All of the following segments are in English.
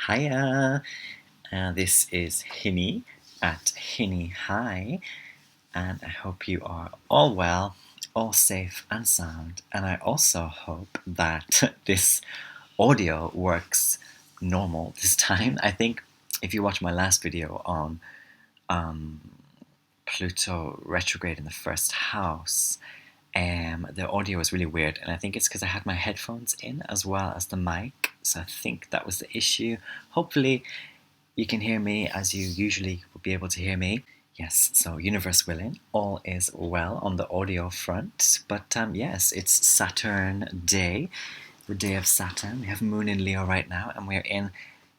Hiya! This is Hinny at Hinny High, and I hope you are all well, all safe and sound. And I also hope that this audio works normal this time. I think if you watch my last video on Pluto retrograde in the first house, the audio was really weird, and I think it's because I had my headphones in as well as the mic, so I think that was the issue. Hopefully you can hear me as you usually would be able to hear me. Yes, so universe willing, all is well on the audio front. But yes, it's Saturn day, the day of Saturn. We have Moon in Leo right now, and we're in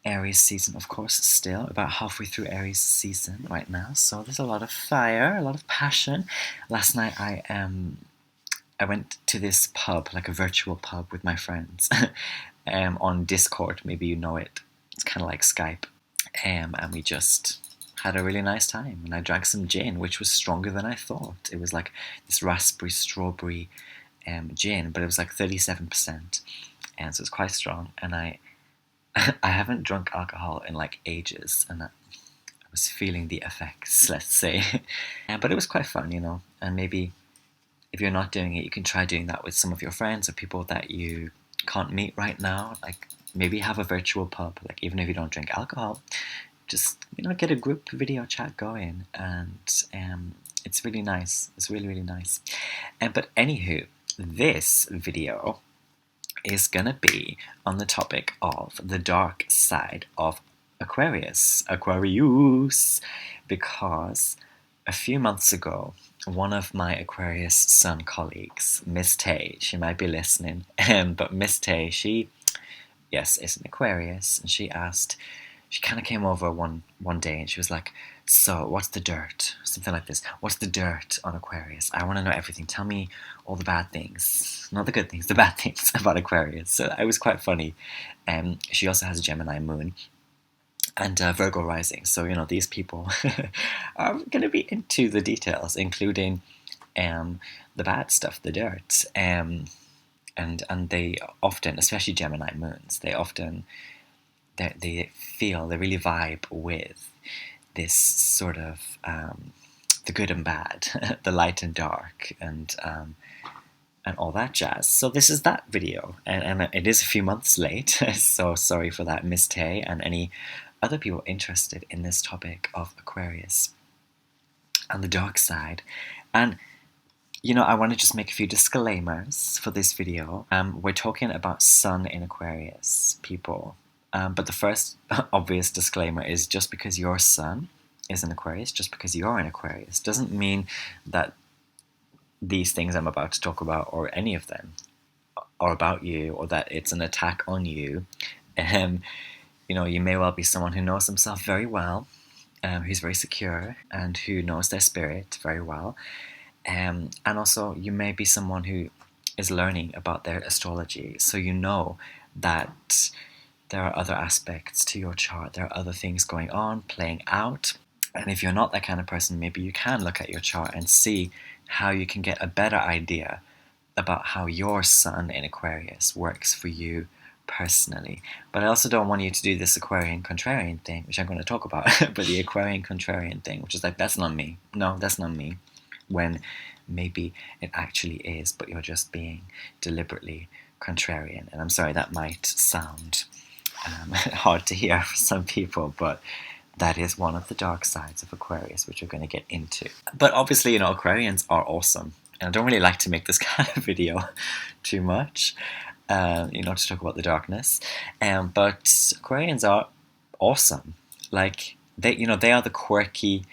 Aries season, of course, still about halfway through Aries season right now. So there's a lot of fire, a lot of passion. Last night I went to this pub, like a virtual pub with my friends, on Discord. Maybe you know it. It's kind of like Skype. And we just had a really nice time. And I drank some gin, which was stronger than I thought. It was like this raspberry strawberry gin, but it was like 37%, and so it's quite strong. And I haven't drunk alcohol in like ages, and I was feeling the effects, let's say. But it was quite fun, you know. And maybe if you're not doing it, you can try doing that with some of your friends or people that you can't meet right now. Like maybe have a virtual pub, like even if you don't drink alcohol, just get a group video chat going, and it's really nice. It's really, really nice. But anywho, this video is gonna be on the topic of the dark side of Aquarius, aquariooose, because a few months ago, one of my Aquarius sun colleagues, Miss Tay, she might be listening, but Miss Tay, she, yes, is an Aquarius, and she kind of came over one day, and she was like, so what's the dirt? Something like this. What's the dirt on Aquarius? I want to know everything. Tell me all the bad things. Not the good things, the bad things about Aquarius. So it was quite funny. She also has a Gemini moon and Virgo rising. So, these people are going to be into the details, including the bad stuff, the dirt. And they often, especially Gemini moons, they really vibe with this sort of the good and bad, the light and dark, and all that jazz. So this is that video, and it is a few months late, so sorry for that, Miss Tay, and any other people interested in this topic of Aquarius and the dark side. And I want to just make a few disclaimers for this video. We're talking about Sun in Aquarius, people. But the first obvious disclaimer is just because your Sun is an Aquarius, just because you're an Aquarius, doesn't mean that these things I'm about to talk about, or any of them, are about you, or that it's an attack on you. You may well be someone who knows themselves very well, who's very secure, and who knows their spirit very well. And also, you may be someone who is learning about their astrology, so you know that there are other aspects to your chart, there are other things going on, playing out. And if you're not that kind of person, maybe you can look at your chart and see how you can get a better idea about how your Sun in Aquarius works for you personally. But I also don't want you to do this Aquarian contrarian thing, which I'm going to talk about, but the Aquarian contrarian thing, which is like, that's not me. No, that's not me. When maybe it actually is, but you're just being deliberately contrarian. And I'm sorry, that might sound hard to hear for some people, but that is one of the dark sides of Aquarius, which we're going to get into. But obviously, Aquarians are awesome. And I don't really like to make this kind of video too much, to talk about the darkness. But Aquarians are awesome. Like, they are the quirky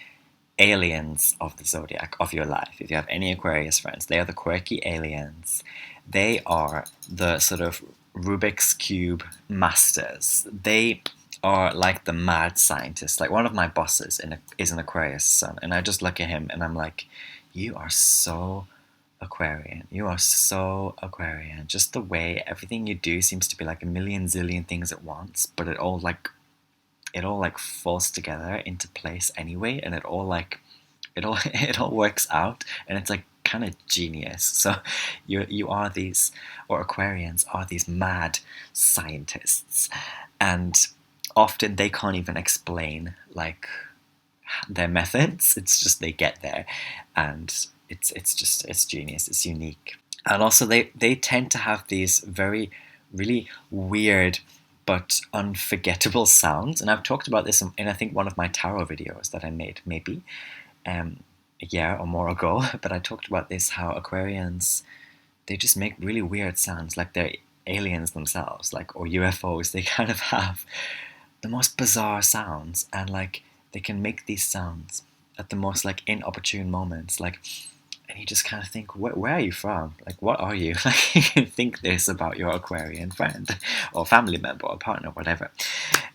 aliens of the zodiac, of your life. If you have any Aquarius friends, they are the quirky aliens. They are the sort of Rubik's Cube masters. They are like the mad scientists. Like, one of my bosses is an Aquarius Sun, and I just look at him and I'm like, you are so Aquarian. You are so Aquarian. Just the way everything you do seems to be like a million zillion things at once, but it all falls together into place anyway, and it all works out, and it's like kind of genius. So you are these, or Aquarians are these mad scientists, and often they can't even explain like their methods. It's just they get there, and it's genius. It's unique. And also they tend to have these very really weird but unforgettable sounds. And I've talked about this in I think one of my tarot videos that I made maybe a year or more ago. But I talked about this, how Aquarians, they just make really weird sounds, like they're aliens themselves, like, or UFOs. They kind of have the most bizarre sounds, and like they can make these sounds at the most like inopportune moments, like, and you just kind of think, where are you from? Like, what are you? Like, you can think this about your Aquarian friend or family member or partner, whatever.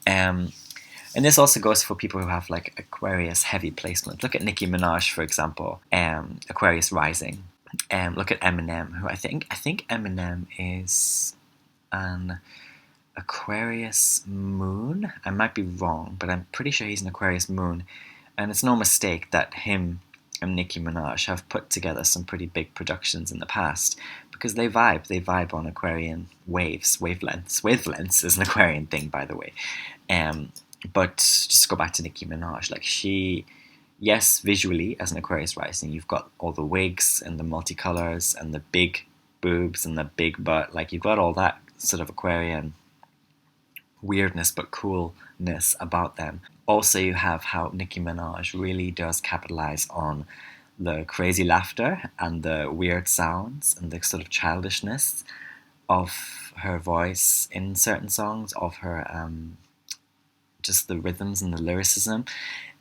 And this also goes for people who have like Aquarius heavy placement. Look at Nicki Minaj, for example, Aquarius rising. Look at Eminem, who I think Eminem is an Aquarius moon. I might be wrong, but I'm pretty sure he's an Aquarius moon. And it's no mistake that him and Nicki Minaj have put together some pretty big productions in the past, because they vibe on Aquarian wavelengths. Wavelengths is an Aquarian thing, by the way. But just to go back to Nicki Minaj, like, she, yes, visually as an Aquarius rising, you've got all the wigs and the multicolors and the big boobs and the big butt, like, you've got all that sort of Aquarian weirdness but coolness about them. Also, you have how Nicki Minaj really does capitalize on the crazy laughter and the weird sounds and the sort of childishness of her voice in certain songs, of her just the rhythms and the lyricism.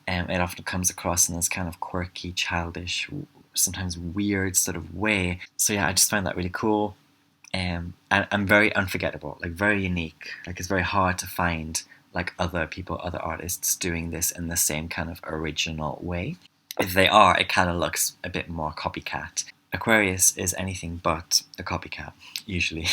It often comes across in this kind of quirky, childish, sometimes weird sort of way. So yeah, I just find that really cool. And very unforgettable, like very unique. Like, it's very hard to find like other people, other artists doing this in the same kind of original way. If they are, it kind of looks a bit more copycat. Aquarius is anything but a copycat, usually.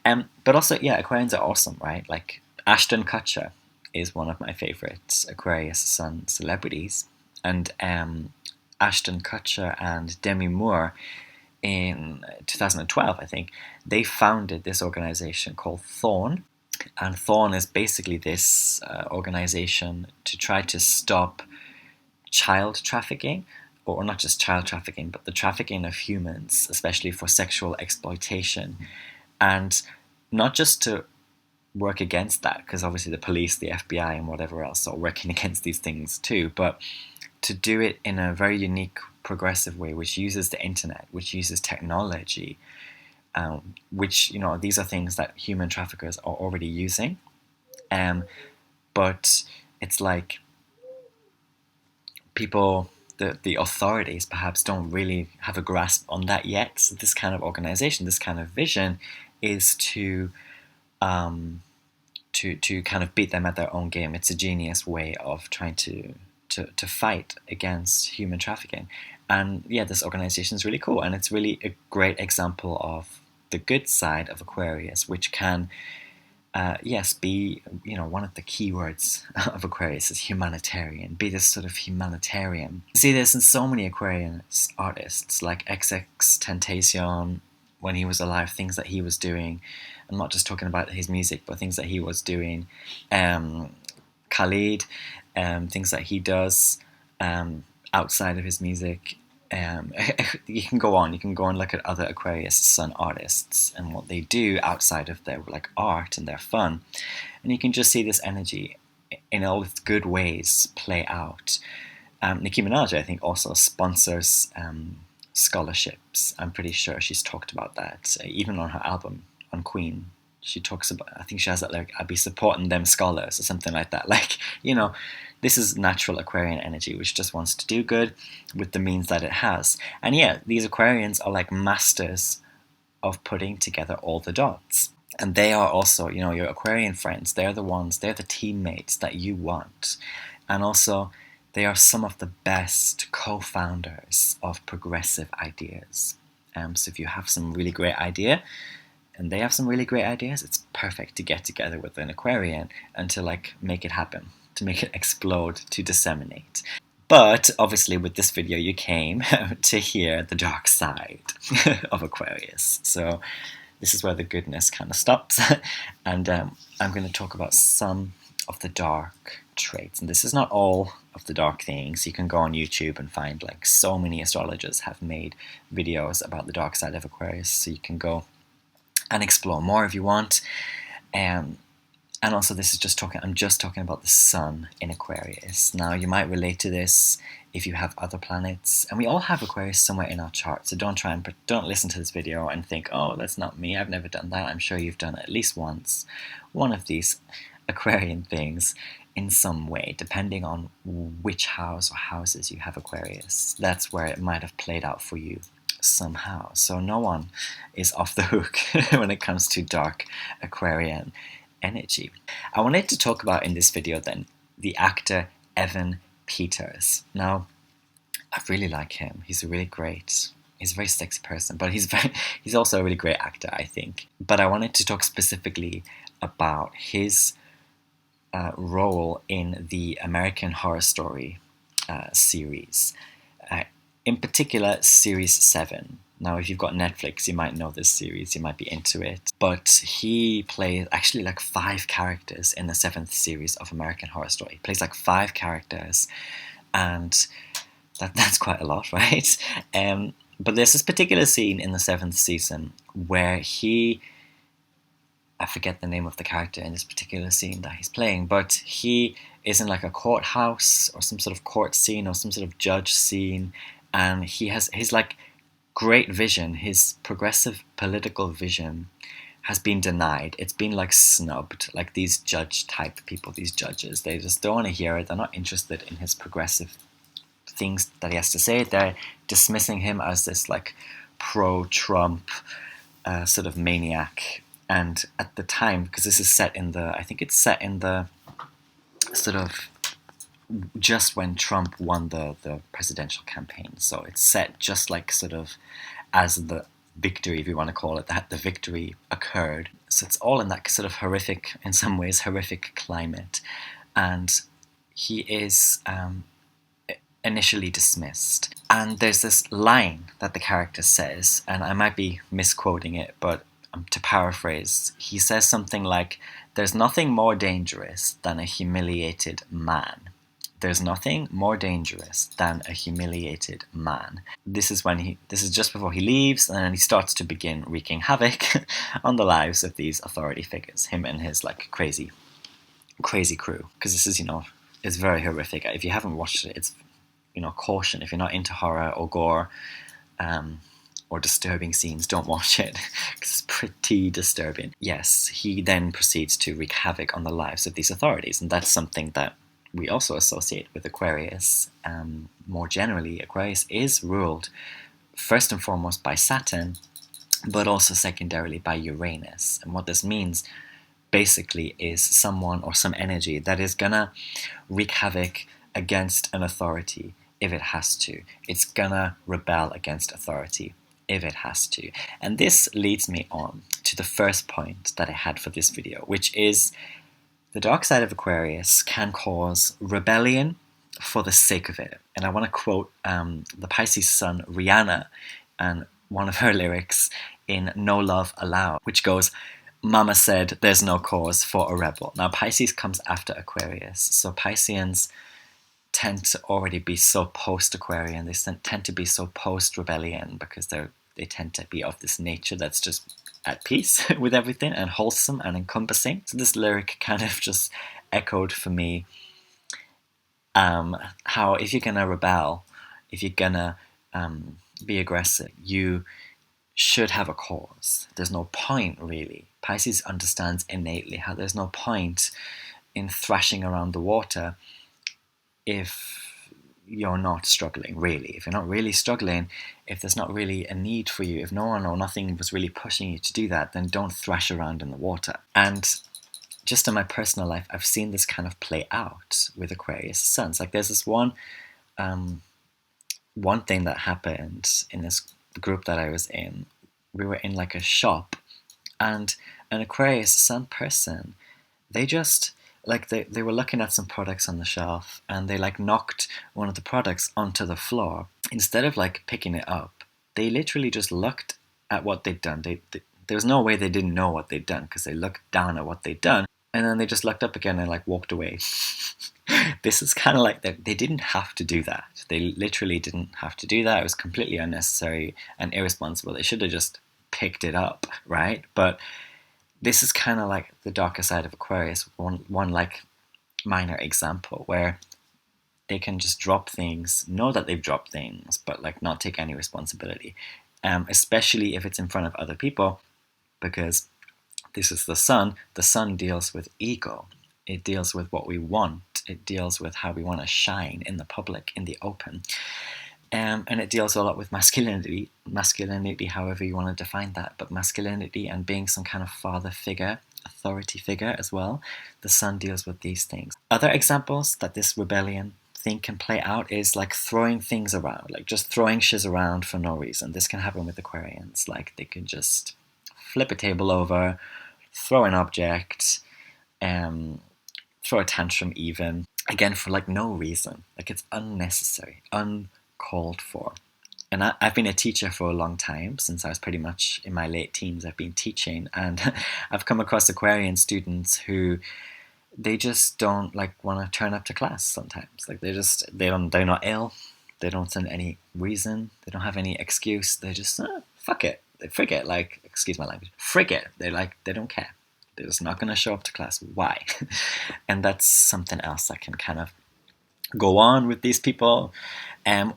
But also, yeah, Aquarians are awesome, right? Like, Ashton Kutcher is one of my favorite Aquarius sun celebrities. And Ashton Kutcher and Demi Moore, in 2012, I think, they founded this organization called Thorn. And Thorn is basically this organization to try to stop child trafficking, or not just child trafficking, but the trafficking of humans, especially for sexual exploitation. And not just to work against that, because obviously the police, the FBI, and whatever else are working against these things too, but to do it in a very unique, progressive way, which uses the internet, which uses technology, which, you know, these are things that human traffickers are already using. But it's like people, the authorities perhaps don't really have a grasp on that yet. So this kind of organization, this kind of vision, is to kind of beat them at their own game. It's a genius way of trying to fight against human trafficking. And yeah, this organization is really cool, and it's really a great example of the good side of Aquarius, which can, yes, be, you know, one of the keywords of Aquarius is humanitarian. Be this sort of humanitarian. You see this in so many Aquarian artists, like XXXTentacion, when he was alive, things that he was doing. I'm not just talking about his music, but things that he was doing. Khalid, things that he does outside of his music. You can go on and look at other Aquarius sun artists and what they do outside of their like art and their fun, and you can just see this energy in all its good ways play out. Nicki Minaj, I think, also sponsors scholarships. I'm pretty sure she's talked about that, even on her album on Queen. She talks about, I think she has that, like, I'll be supporting them scholars or something like that. Like, you know, this is natural Aquarian energy, which just wants to do good with the means that it has. And yeah, these Aquarians are like masters of putting together all the dots. And they are also, you know, your Aquarian friends, they're the teammates that you want. And also, they are some of the best co-founders of progressive ideas. So if you have some really great idea, and they have some really great ideas, it's perfect to get together with an Aquarian and to like make it happen, to make it explode, to disseminate. But obviously with this video you came to hear the dark side of Aquarius. So this is where the goodness kind of stops. And I'm going to talk about some of the dark traits. And this is not all of the dark things. You can go on YouTube and find like so many astrologers have made videos about the dark side of Aquarius, so you can go and explore more if you want. And also, this is I'm just talking about the sun in Aquarius. Now, you might relate to this if you have other planets, and we all have Aquarius somewhere in our chart. So don't listen to this video and think, oh, that's not me. I've never done that. I'm sure you've done it at least once, one of these Aquarian things in some way, depending on which house or houses you have Aquarius. That's where it might have played out for you somehow. So no one is off the hook when it comes to dark Aquarian energy. I wanted to talk about in this video then the actor Evan Peters. Now, I really like him. He's a very sexy person, but he's also a really great actor, I think. But I wanted to talk specifically about his role in the American Horror Story series. In particular, Series 7. Now, if you've got Netflix, you might know this series, you might be into it. But he plays actually like 5 characters in the 7th series of American Horror Story. He plays like 5 characters, and that's quite a lot, right? But there's this particular scene in the 7th season where I forget the name of the character in this particular scene that he's playing, but he is in like a courthouse or some sort of court scene or some sort of judge scene, and he has his like great vision, his progressive political vision has been denied. It's been like snubbed. Like these judge type people, these judges, they just don't want to hear it. They're not interested in his progressive things that he has to say. They're dismissing him as this like pro-Trump sort of maniac. And at the time, because this is set in I think it's set in the sort of just when Trump won the presidential campaign. So it's set just like sort of as the victory, if you want to call it that, the victory occurred. So it's all in that sort of horrific, in some ways, horrific climate. And he is initially dismissed. And there's this line that the character says, and I might be misquoting it, but to paraphrase, he says something like, "There's nothing more dangerous than a humiliated man. There's nothing more dangerous than a humiliated man." This is just before he leaves, and then he starts to begin wreaking havoc on the lives of these authority figures, him and his like crazy crew. Because this is, it's very horrific. If you haven't watched it, it's, caution. If you're not into horror or gore, or disturbing scenes, don't watch it, because it's pretty disturbing. Yes, he then proceeds to wreak havoc on the lives of these authorities, and that's something that we also associate with Aquarius. More generally, Aquarius is ruled first and foremost by Saturn, but also secondarily by Uranus. And what this means basically is someone or some energy that is gonna wreak havoc against an authority if it has to. It's gonna rebel against authority if it has to. And this leads me on to the first point that I had for this video, which is the dark side of Aquarius can cause rebellion for the sake of it. And I want to quote the Pisces sun, Rihanna, and one of her lyrics in No Love Allowed, which goes, "Mama said there's no cause for a rebel." Now, Pisces comes after Aquarius, so Pisceans tend to already be so post-Aquarian. They tend to be so post-rebellion because they tend to be of this nature that's just at peace with everything and wholesome and encompassing. So this lyric kind of just echoed for me how if you're gonna rebel, if you're gonna be aggressive, you should have a cause. There's no point, really. Pisces understands innately how there's no point in thrashing around the water if you're not struggling, really. If you're not really struggling, if there's not really a need for you, if no one or nothing was really pushing you to do that, then don't thrash around in the water. And just in my personal life, I've seen this kind of play out with Aquarius suns. Like there's this one thing that happened in this group that I was in. We were in like a shop, and an Aquarius sun person, they just like they were looking at some products on the shelf, and they like knocked one of the products onto the floor. Instead of like picking it up, they literally just looked at what they'd done. There was no way they didn't know what they'd done, because they looked down at what they'd done, and then they just looked up again and like walked away. This is kind of like they didn't have to do that. They literally didn't have to do that. It was completely unnecessary and irresponsible. They should have just picked it up, right? But this is kind of like the darker side of Aquarius. One like minor example where they can just drop things, know that they've dropped things, but like not take any responsibility. Especially if it's in front of other people, because this is the sun. The sun deals with ego. It deals with what we want. It deals with how we want to shine in the public, in the open. And it deals a lot with masculinity, however you want to define that, but masculinity and being some kind of father figure, authority figure as well. The sun deals with these things. Other examples that this rebellion thing can play out is like throwing things around, like just throwing shiz around for no reason. This can happen with Aquarians. Like they can just flip a table over, throw an object, throw a tantrum even, again for like no reason. Like it's unnecessary, uncalled for. And I've been a teacher for a long time. Since I was pretty much in my late teens, I've been teaching, and I've come across Aquarian students who they just don't like want to turn up to class sometimes. Like they're not ill, they don't send any reason, they don't have any excuse. They just fuck it, they frig it, like, excuse my language, frig it. They don't care. They're just not going to show up to class. Why? And that's something else that can kind of go on with these people,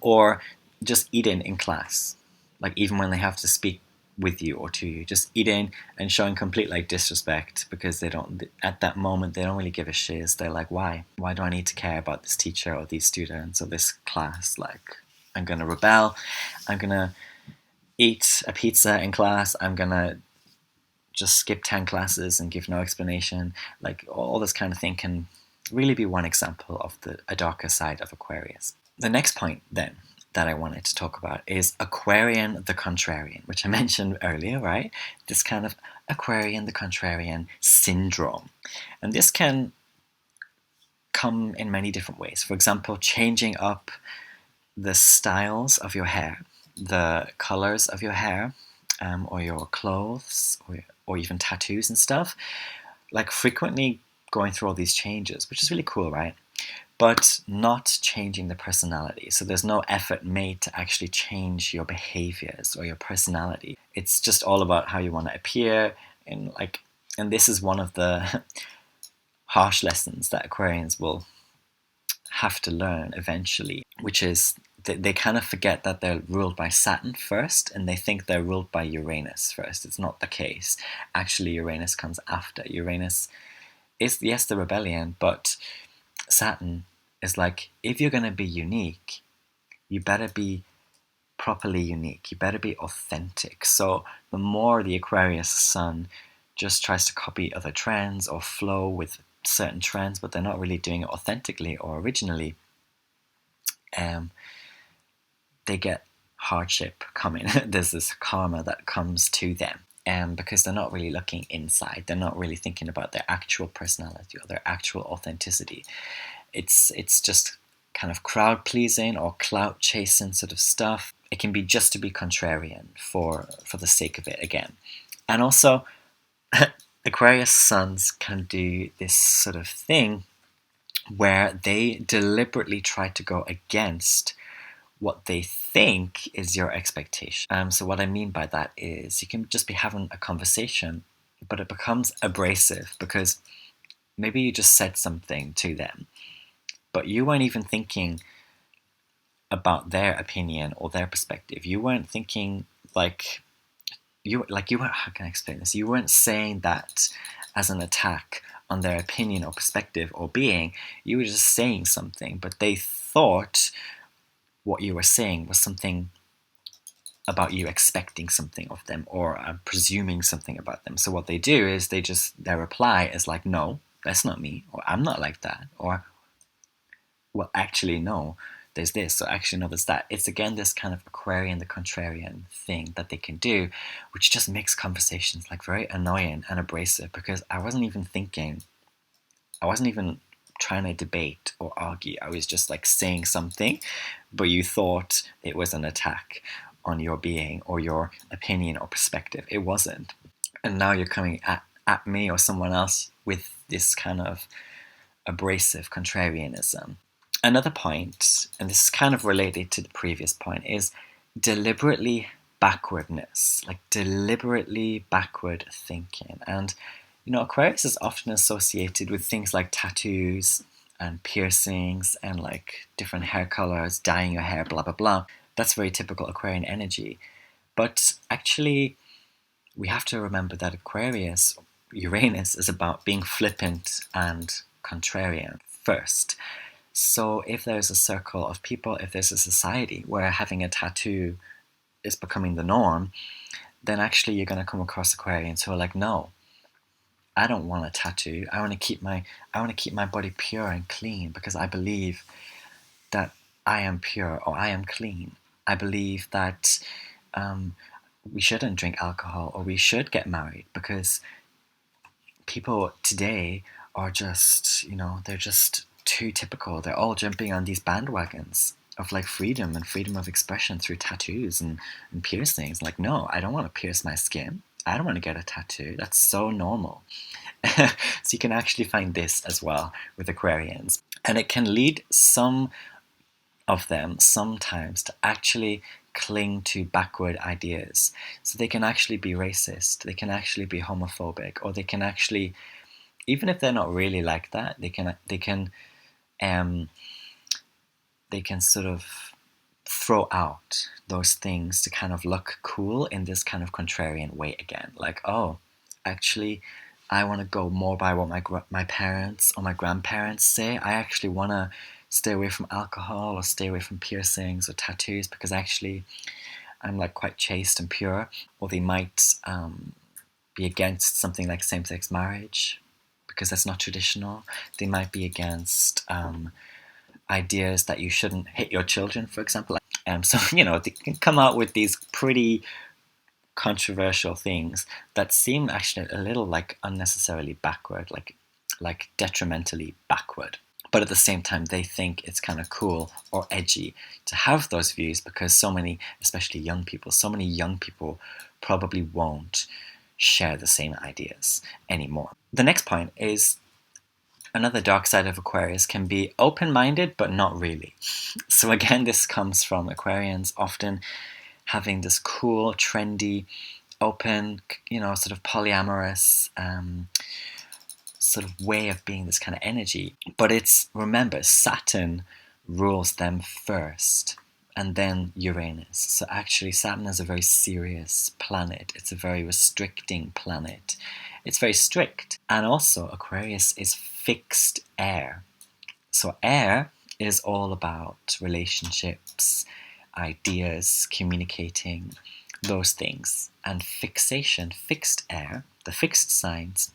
or just eating in class, like even when they have to speak with you or to you, just eating and showing complete like disrespect, because they don't, at that moment they don't really give a shiz. They're like, why do I need to care about this teacher or these students or this class? Like, I'm gonna rebel, I'm gonna eat a pizza in class, I'm gonna just skip 10 classes and give no explanation. Like all this kind of thing can really be one example of a darker side of Aquarius. The next point then that I wanted to talk about is Aquarian the contrarian, which I mentioned earlier, right? This kind of Aquarian the contrarian syndrome. And this can come in many different ways. For example, changing up the styles of your hair, the colors of your hair, or your clothes, or even tattoos and stuff. Like frequently going through all these changes, which is really cool, right? But not changing the personality. So there's no effort made to actually change your behaviors or your personality. It's just all about how you want to appear. And this is one of the harsh lessons that Aquarians will have to learn eventually, which is they kind of forget that they're ruled by Saturn first, and they think they're ruled by Uranus first. It's not the case. Actually, Uranus comes after. Uranus is, yes, the rebellion, but Saturn is like, if you're going to be unique, you better be properly unique. You better be authentic. So the more the Aquarius sun just tries to copy other trends or flow with certain trends, but they're not really doing it authentically or originally, they get hardship coming. There's this karma that comes to them. Because they're not really looking inside. They're not really thinking about their actual personality or their actual authenticity. It's just kind of crowd pleasing or clout chasing sort of stuff. It can be just to be contrarian for the sake of it again. And also, Aquarius suns can do this sort of thing where they deliberately try to go against what they think is your expectation. So what I mean by that is you can just be having a conversation, but it becomes abrasive because maybe you just said something to them, but you weren't even thinking about their opinion or their perspective. You weren't thinking you weren't, how can I explain this? You weren't saying that as an attack on their opinion or perspective or being. You were just saying something, but they thought what you were saying was something about you expecting something of them or presuming something about them. So what they do is their reply is like, no, that's not me, or I'm not like that, or well, actually, no, there's this, so actually, no, there's that. It's again this kind of Aquarian, the contrarian thing that they can do, which just makes conversations like very annoying and abrasive, because I wasn't even trying to debate or argue. I was just like saying something, but you thought it was an attack on your being or your opinion or perspective. It wasn't. And now you're coming at me or someone else with this kind of abrasive contrarianism. Another point, and this is kind of related to the previous point, is deliberately backwardness, like deliberately backward thinking. And, you know, Aquarius is often associated with things like tattoos and piercings and like different hair colors, dyeing your hair, blah, blah, blah. That's very typical Aquarian energy. But actually, we have to remember that Aquarius, Uranus, is about being flippant and contrarian first. So if there's a circle of people, if there's a society where having a tattoo is becoming the norm, then actually you're going to come across Aquarians who are like, no, I don't want a tattoo. I want to keep my body pure and clean because I believe that I am pure or I am clean. I believe that we shouldn't drink alcohol or we should get married because people today are just, you know, they're just too typical. They're all jumping on these bandwagons of like freedom and freedom of expression through tattoos and piercings. Like, no, I don't want to pierce my skin. I don't want to get a tattoo. That's so normal. So you can actually find this as well with Aquarians. And it can lead some of them sometimes to actually cling to backward ideas. So they can actually be racist, they can actually be homophobic, or they can actually, even if they're not really like that, they can sort of throw out those things to kind of look cool in this kind of contrarian way again. Like, oh, actually, I want to go more by what my parents or my grandparents say. I actually want to stay away from alcohol or stay away from piercings or tattoos because actually I'm like quite chaste and pure. Or they might be against something like same-sex marriage because that's not traditional. They might be against ideas that you shouldn't hit your children, for example. So, you know, they can come out with these pretty controversial things that seem actually a little like unnecessarily backward, like detrimentally backward. But at the same time, they think it's kind of cool or edgy to have those views because so many, especially young people, so many young people probably won't share the same ideas anymore. The next point is another dark side of Aquarius can be open-minded, but not really. So again, this comes from Aquarians often having this cool, trendy, open, you know, sort of polyamorous sort of way of being, this kind of energy. But it's, remember, Saturn rules them first and then Uranus. So actually Saturn is a very serious planet. It's a very restricting planet. It's very strict. And also Aquarius is fixed air. So air is all about relationships, ideas, communicating, those things. And fixation, fixed air, the fixed signs,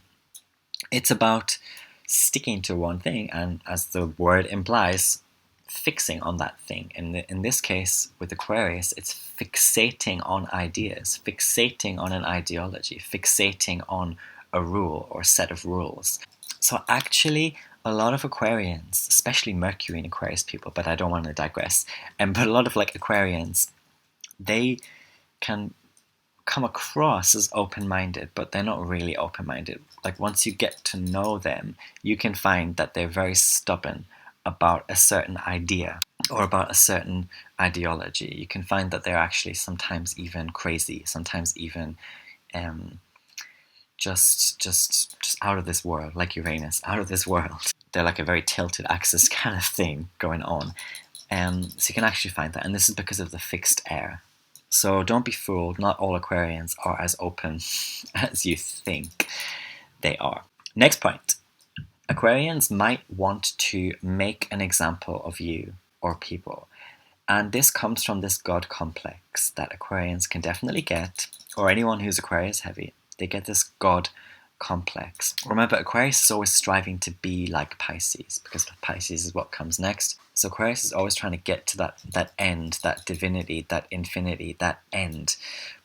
it's about sticking to one thing and, as the word implies, fixing on that thing. In this case, with Aquarius, it's fixating on ideas, fixating on an ideology, fixating on a rule or set of rules. So actually, a lot of Aquarians, especially Mercury and Aquarius people, but I don't want to digress, but a lot of like Aquarians, they can come across as open-minded, but they're not really open-minded. Like once you get to know them, you can find that they're very stubborn about a certain idea or about a certain ideology. You can find that they're actually sometimes even crazy, sometimes even just out of this world, like Uranus, out of this world. They're like a very tilted axis kind of thing going on. So you can actually find that, and this is because of the fixed air. So don't be fooled, not all Aquarians are as open as you think they are. Next point. Aquarians might want to make an example of you or people. And this comes from this God complex that Aquarians can definitely get, or anyone who's Aquarius heavy. They get this God complex. Remember, Aquarius is always striving to be like Pisces, because Pisces is what comes next. So Aquarius is always trying to get to that end, that divinity, that infinity, that end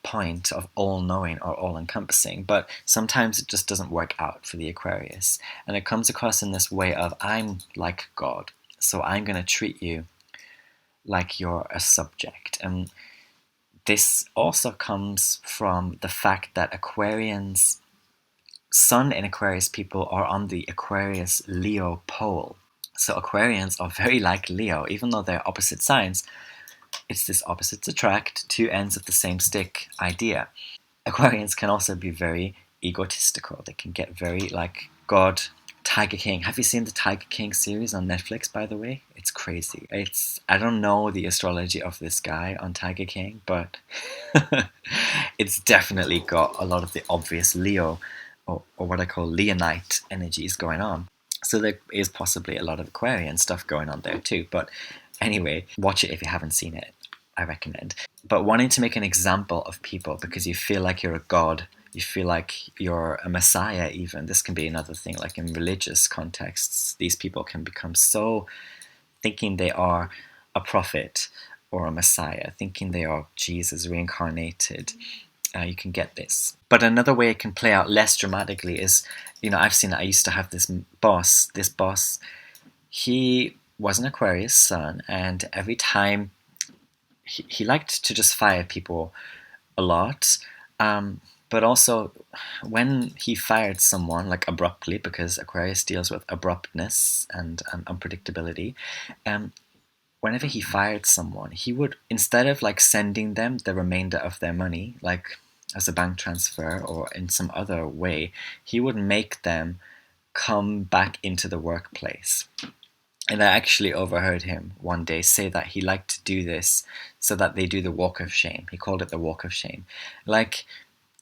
point of all-knowing or all-encompassing. But sometimes it just doesn't work out for the Aquarius. And it comes across in this way of, I'm like God, so I'm going to treat you like you're a subject. And this also comes from the fact that Aquarians Sun in Aquarius people are on the Aquarius Leo pole. So Aquarians are very like Leo, even though they're opposite signs. It's this opposites attract, two ends of the same stick idea. Aquarians can also be very egotistical. They can get very like God, Tiger King. Have you seen the Tiger King series on Netflix, by the way? It's crazy. I don't know the astrology of this guy on Tiger King, but it's definitely got a lot of the obvious Leo or what I call Leonite energies going on. So there is possibly a lot of Aquarian stuff going on there too. But anyway, watch it if you haven't seen it. I recommend. But wanting to make an example of people because you feel like you're a god, you feel like you're a messiah even. This can be another thing, like in religious contexts, these people can become so thinking they are a prophet or a messiah, thinking they are Jesus reincarnated. You can get this. But another way it can play out less dramatically is, I've seen it. I used to have this boss. He was an Aquarius sun, and every time he liked to just fire people a lot. But also, when he fired someone, like abruptly, because Aquarius deals with abruptness and unpredictability, whenever he fired someone, he would, instead of like sending them the remainder of their money, like as a bank transfer or in some other way, he would make them come back into the workplace. And I actually overheard him one day say that he liked to do this so that they do the walk of shame. He called it the walk of shame.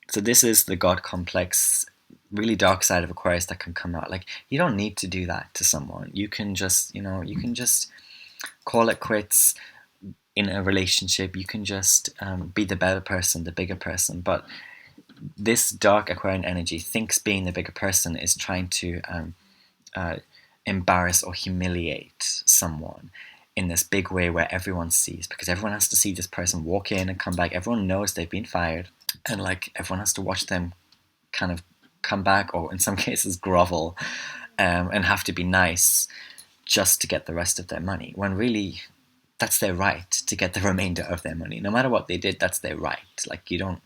So this is the God complex, really dark side of Aquarius that can come out. Like, you don't need to do that to someone. You can just, call it quits in a relationship. You can just be the better person, the bigger person. But this dark Aquarian energy thinks being the bigger person is trying to embarrass or humiliate someone in this big way where everyone sees, because everyone has to see this person walk in and come back. Everyone knows they've been fired, and like everyone has to watch them kind of come back, or in some cases grovel, and have to be nice just to get the rest of their money, when really that's their right to get the remainder of their money. No matter what they did, that's their right. Like, you're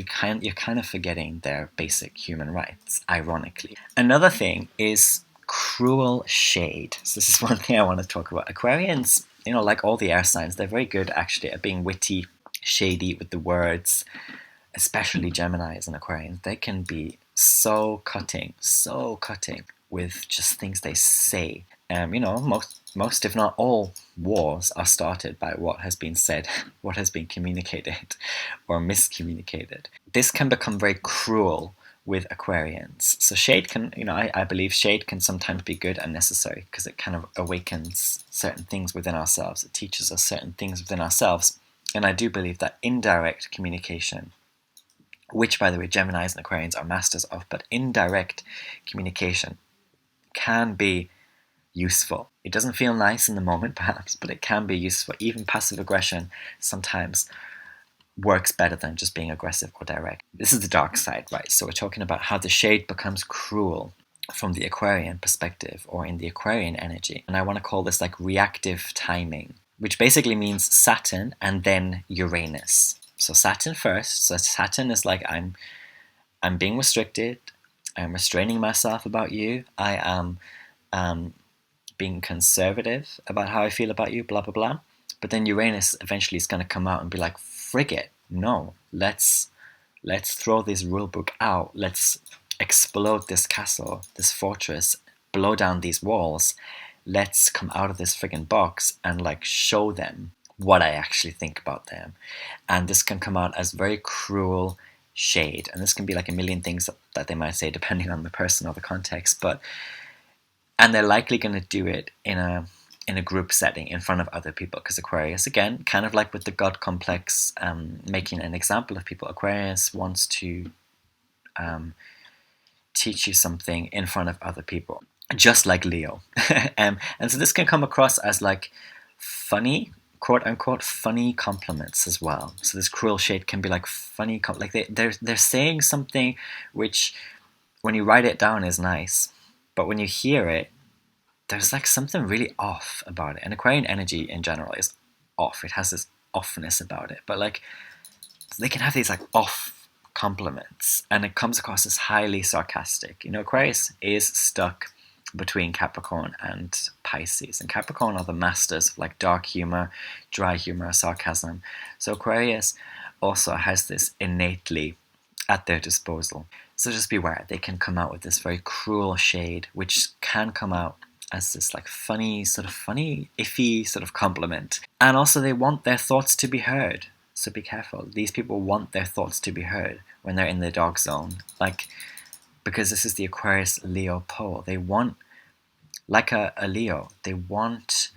kind of forgetting their basic human rights, ironically. Another thing is cruel shade. So this is one thing I want to talk about. Aquarians, like all the air signs, they're very good actually at being witty, shady with the words, especially Geminis and Aquarians. They can be so cutting with just things they say. Most if not all wars are started by what has been said, what has been communicated or miscommunicated. This can become very cruel with Aquarians. So shade can, I believe shade can sometimes be good and necessary, because it kind of awakens certain things within ourselves. It teaches us certain things within ourselves. And I do believe that indirect communication, which, by the way, Geminis and Aquarians are masters of, but indirect communication can be useful. It doesn't feel nice in the moment, perhaps, but it can be useful. Even passive aggression sometimes works better than just being aggressive or direct. This is the dark side, right? So we're talking about how the shade becomes cruel from the Aquarian perspective, or in the Aquarian energy. And I want to call this like reactive timing, which basically means Saturn and then Uranus. So Saturn first. So Saturn is like, I'm being restricted. I'm restraining myself about you. I am being conservative about how I feel about you, blah, blah, blah. But then Uranus eventually is going to come out and be like, frig it. No, let's throw this rule book out. Let's explode this castle, this fortress, blow down these walls. Let's come out of this friggin' box and like show them what I actually think about them. And this can come out as very cruel shade. And this can be like a million things that they might say depending on the person or the context. And they're likely going to do it in a group setting in front of other people, because Aquarius, again, kind of like with the God complex, making an example of people, Aquarius wants to teach you something in front of other people, just like Leo. And so this can come across as like funny, quote unquote, funny compliments as well. So this cruel shade can be like funny, like they're saying something which, when you write it down, is nice, but when you hear it, there's like something really off about it. And Aquarian energy in general is off. It has this offness about it. But like, they can have these like off compliments, and it comes across as highly sarcastic. You know, Aquarius is stuck between Capricorn and Pisces, and Capricorn are the masters of like dark humor, dry humor, sarcasm. So Aquarius also has this innately at their disposal. So just beware, they can come out with this very cruel shade, which can come out as this like funny, iffy sort of compliment. And also they want their thoughts to be heard. So be careful. These people want their thoughts to be heard when they're in the dark zone. Like, because this is the Aquarius Leo pole. They want, like a Leo, they want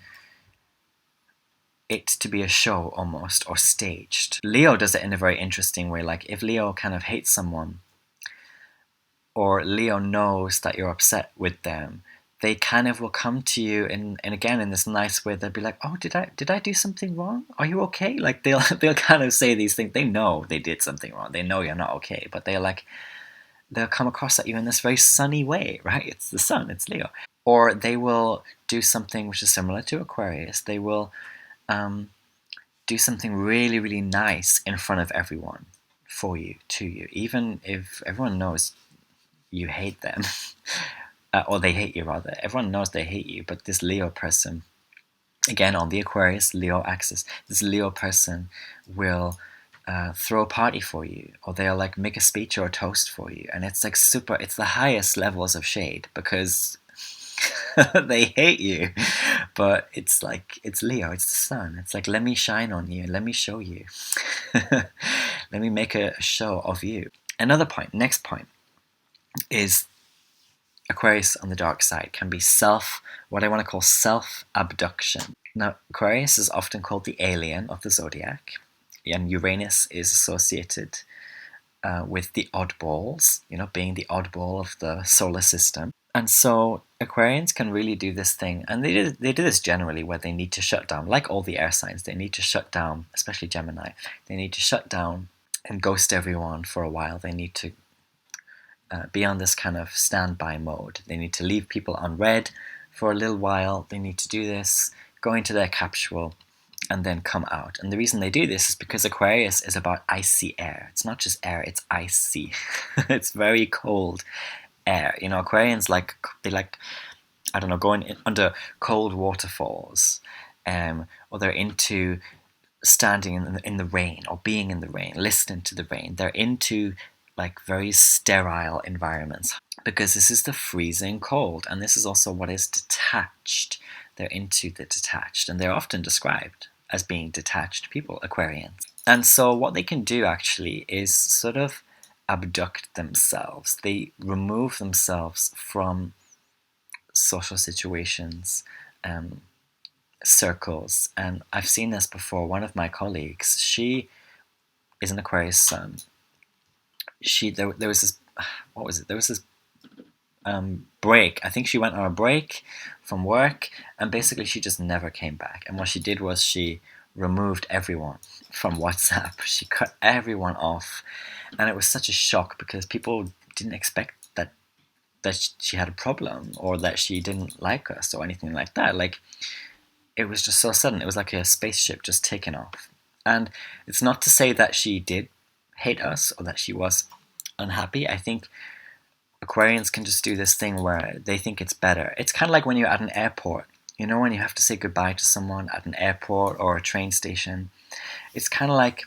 it to be a show almost, or staged. Leo does it in a very interesting way. Like if Leo kind of hates someone, or Leo knows that you're upset with them, they kind of will come to you and again in this nice way. They'll be like, oh, did I do something wrong? Are you okay? Like they'll kind of say these things. They know they did something wrong. They know you're not okay, but they'll come across at you in this very sunny way, right? It's the sun, it's Leo. Or they will do something which is similar to Aquarius. They will do something really, really nice in front of everyone, for you, to you, even if everyone knows you hate them. Or they hate you rather. Everyone knows they hate you, but this Leo person, again on the Aquarius Leo axis, this Leo person will throw a party for you, or they'll like make a speech or a toast for you, and it's like super. It's the highest levels of shade because they hate you, but it's like it's Leo, it's the sun. It's like, let me shine on you, let me show you, let me make a show of you. Another point, next point, is Aquarius on the dark side can be what I want to call self-abduction. Now, Aquarius is often called the alien of the zodiac, and Uranus is associated with the oddballs, you know, being the oddball of the solar system. And so Aquarians can really do this thing, and they do this generally where they need to shut down, like all the air signs, they need to shut down, especially Gemini, they need to shut down and ghost everyone for a while. They need to be on this kind of standby mode. They need to leave people on red for a little while. They need to do this, go into their capsule, and then come out. And the reason they do this is because Aquarius is about icy air. It's not just air, it's icy. It's very cold air. You know, Aquarians they like, I don't know, going under cold waterfalls, or they're into standing in the rain, or being in the rain, listening to the rain. They're into like very sterile environments because this is the freezing cold, and this is also what is detached. They're into the detached, and they're often described as being detached people, Aquarians. And so what they can do actually is sort of abduct themselves. They remove themselves from social situations, circles. And I've seen this before. One of my colleagues, she is an Aquarius sun. There was this, what was it? There was this break. I think she went on a break from work, and basically she just never came back. And what she did was she removed everyone from WhatsApp. She cut everyone off, and it was such a shock because people didn't expect that she had a problem, or that she didn't like us, or anything like that. Like, it was just so sudden. It was like a spaceship just taken off. And it's not to say that she did hate us or that she was unhappy. I think Aquarians can just do this thing where they think it's better. It's kind of like when you're at an airport. You know, when you have to say goodbye to someone at an airport or a train station. It's kind of like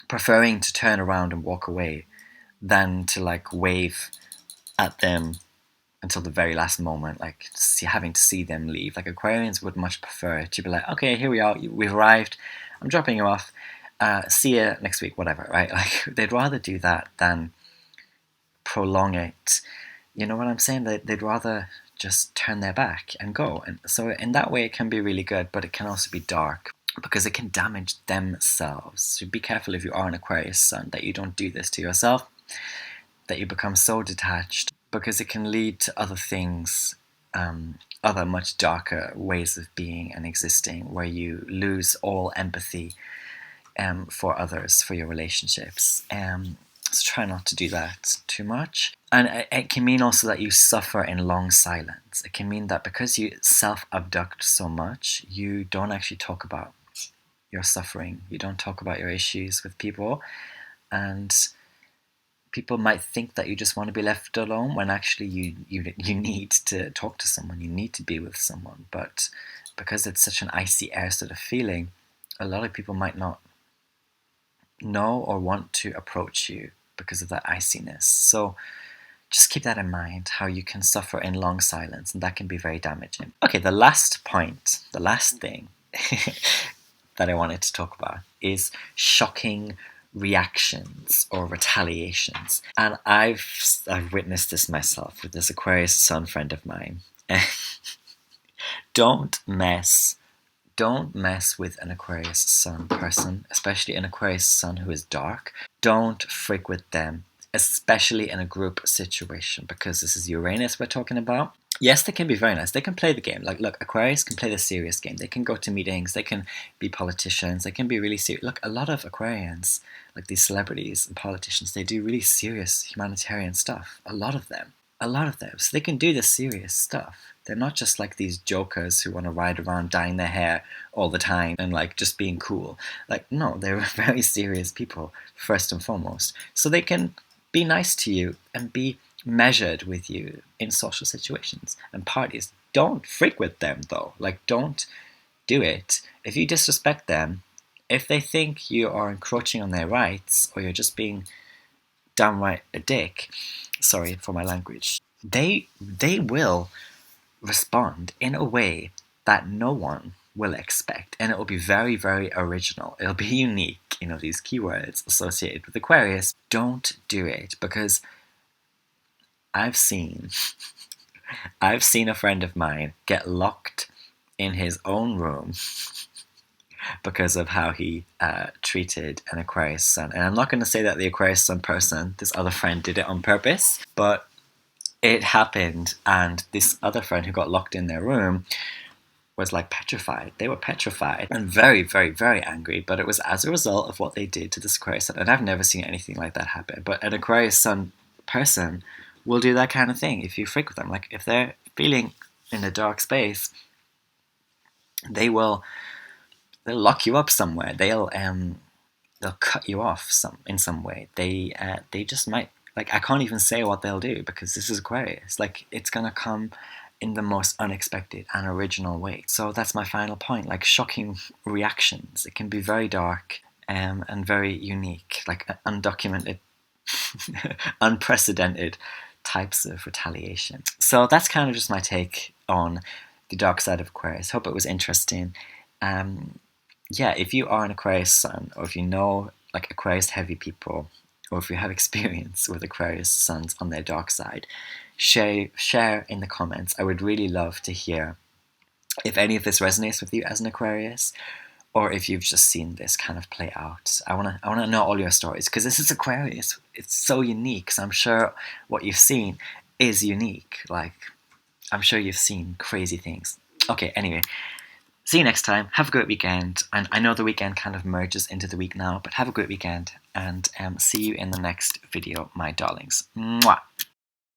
preferring to turn around and walk away than to like wave at them until the very last moment, like having to see them leave. Like Aquarians would much prefer to be like, okay, here we are, we've arrived, I'm dropping you off, see you next week, whatever, right? Like they'd rather do that than prolong it. You know what I'm saying? They'd rather just turn their back and go. And so in that way it can be really good, but it can also be dark because it can damage themselves. So be careful if you are an Aquarius sun that you don't do this to yourself, that you become so detached, because it can lead to other things, other much darker ways of being and existing, where you lose all empathy for others, for your relationships. So try not to do that too much. And it can mean also that you suffer in long silence. It can mean that because you self-abduct so much, you don't actually talk about your suffering. You don't talk about your issues with people. And people might think that you just want to be left alone when actually you need to talk to someone, you need to be with someone. But because it's such an icy air sort of feeling, a lot of people might not know or want to approach you because of that iciness. So just keep that in mind, how you can suffer in long silence, and that can be very damaging. Okay, the last point, the last thing that I wanted to talk about is shocking reactions or retaliations. And I've witnessed this myself with this Aquarius sun friend of mine. Don't mess with an Aquarius sun person, especially an Aquarius sun who is dark. Don't freak with them, especially in a group situation, because this is Uranus we're talking about. Yes, they can be very nice. They can play the game. Like, look, Aquarius can play the serious game. They can go to meetings. They can be politicians. They can be really serious. Look, a lot of Aquarians, like these celebrities and politicians, they do really serious humanitarian stuff. A lot of them. So they can do the serious stuff. They're not just like these jokers who want to ride around dyeing their hair all the time and like just being cool. Like, no, they're very serious people, first and foremost. So they can be nice to you and be measured with you in social situations and parties. Don't freak with them though. Like, don't do it. If you disrespect them, if they think you are encroaching on their rights or you're just being downright a dick, sorry for my language, they will respond in a way that no one will expect, and it will be very, very original. It'll be unique, these keywords associated with Aquarius. Don't do it, because I've seen a friend of mine get locked in his own room because of how he treated an Aquarius sun. And I'm not going to say that the Aquarius sun person, this other friend, did it on purpose, but it happened, and this other friend who got locked in their room was like petrified. They were petrified and very, very, very angry, but it was as a result of what they did to this Aquarius sun. And I've never seen anything like that happen. But an Aquarius sun person will do that kind of thing if you freak with them. Like, if they're feeling in a dark space, they'll lock you up somewhere. They'll cut you off in some way. They just might, like, I can't even say what they'll do because this is Aquarius. Like, it's gonna come in the most unexpected and original way. So that's my final point. Like, shocking reactions. It can be very dark and very unique, like undocumented, unprecedented types of retaliation. So that's kind of just my take on the dark side of Aquarius. Hope it was interesting. Yeah, if you are an Aquarius sun, or if you know like Aquarius heavy people, or if you have experience with Aquarius suns on their dark side, share in the comments. I would really love to hear if any of this resonates with you as an Aquarius, or if you've just seen this kind of play out. I wanna know all your stories, because this is Aquarius. It's so unique. So I'm sure what you've seen is unique. Like, I'm sure you've seen crazy things. Okay, anyway. See you next time. Have a great weekend. And I know the weekend kind of merges into the week now, but have a great weekend, and see you in the next video, my darlings. Mwah!